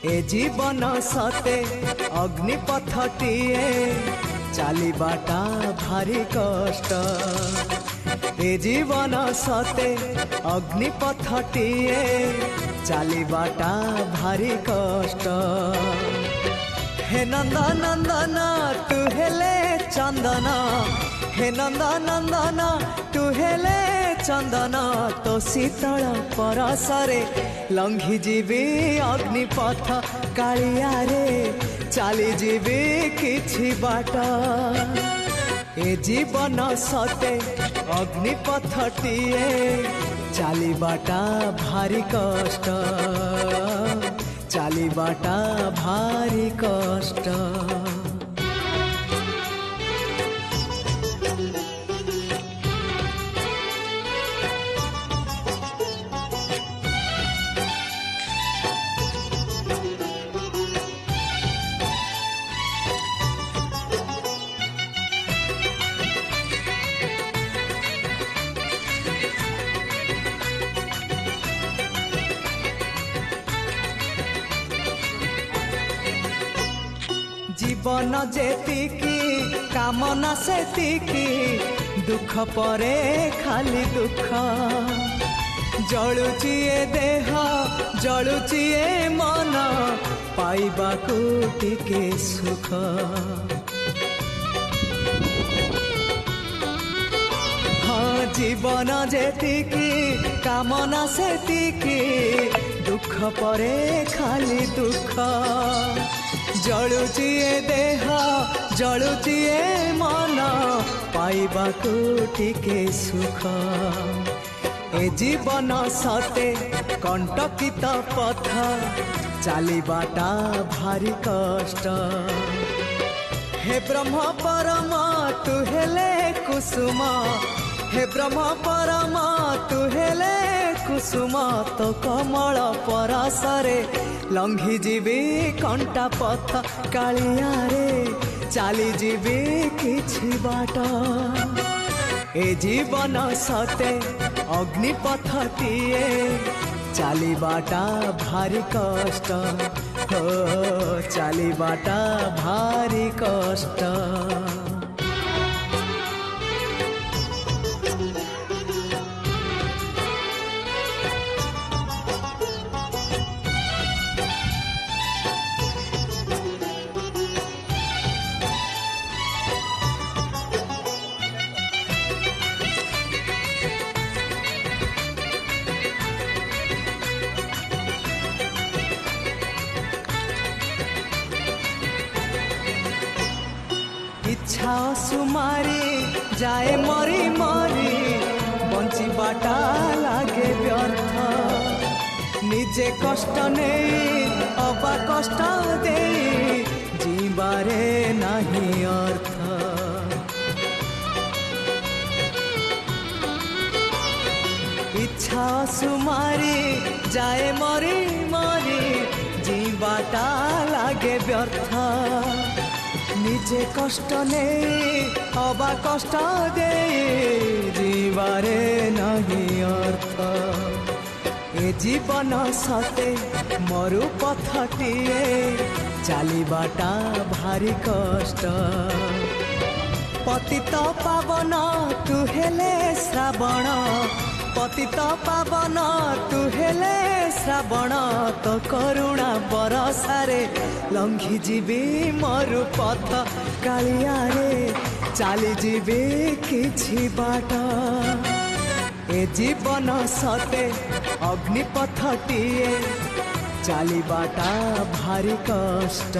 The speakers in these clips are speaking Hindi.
ए जीवन सते अग्निपथटीए चलिबाटा भारी कष्ट। ए जीवन सते अग्निपथटीए चलिबाटा भारी कष्ट। हे नंदन नंदन तू हेले चंदन, हे नंदन नंदन तू हेले चंदन, तो शीतल परसरे लंघी जीवी अग्निपथ कालिया रे चली जीवी किछि बाट। ए जीवन सते अग्निपथटीए चलिबाटा भारी कष्ट, चलिबाटा भारी कष्ट। जीवन जेतिकी कामना सेतिकी, दुख परे खाली दुख। जलुची ए देह जलुची ए मन, पाइबाकू टिके सुख। हाँ जीवन जेतिकी कामना सेतिकी, दुख परे खाली दुख। जलुची ए देह जलुची ए मन, पाइबाकू टिके सुख। ए जीवन सते कंटकित पथ चलिबाटा भारी कष्ट। हे ब्रह्म परम तू हेले कुसुम, हे ब्रह्म परम तू हेले कुसुम, तो कमल परसरे लंघी जीवी कंटा पथ कालिया रे चली जीवी किछि बाट। ए जीवन सते अग्निपथटीए चलिबाटा भारी कष्ट, हो चलिबाटा भारी कष्ट। इच्छा सुमारी जाए मरी मरी, बंचिबाटा लागे व्यर्थ। निजे कष्ट नहीं अबा कष्ट दे, जीवारे नहीं अर्थ। इच्छा सुमारी जाए मरी मरी, जीवाटा लागे व्यर्थ। निजे कष्ट नहीं अबा कष्ट दे, जीवारे नहीं अर्थ। ए जीवन सते मरु पथटीए चलिबाटा भारी कष्ट। पतित पावन तू हेले श्रावण, पतित पावन तू हेले श्रावण, तो करुणा बरसारे लंघी जीवी मरु पथ कालिया रे चली जीवी किछि बाट। ए जीवन सते अग्निपथटीए चलिबाटा भारी कष्ट।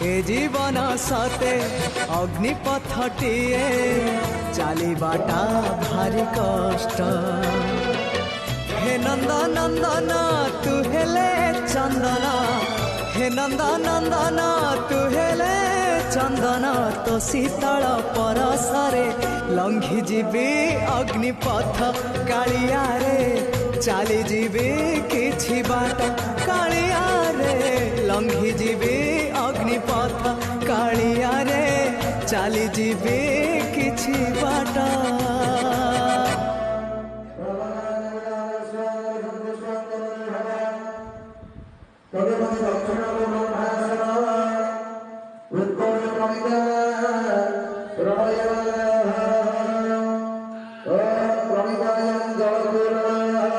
ए जीवन सते अग्निपथटीए चलिबाटा भारी कष्ट। हे नंदन नंदन तू हेले चंदन, हे नंदनंदन तू हेले चंदन तो शीतल परसरे लंघी जीवी अग्निपथ कालिया रे चली जीवी किछि बाट कालिया रे लंघी जीवी अग्निपथ कालिया रे चली जीवी किछि बाट।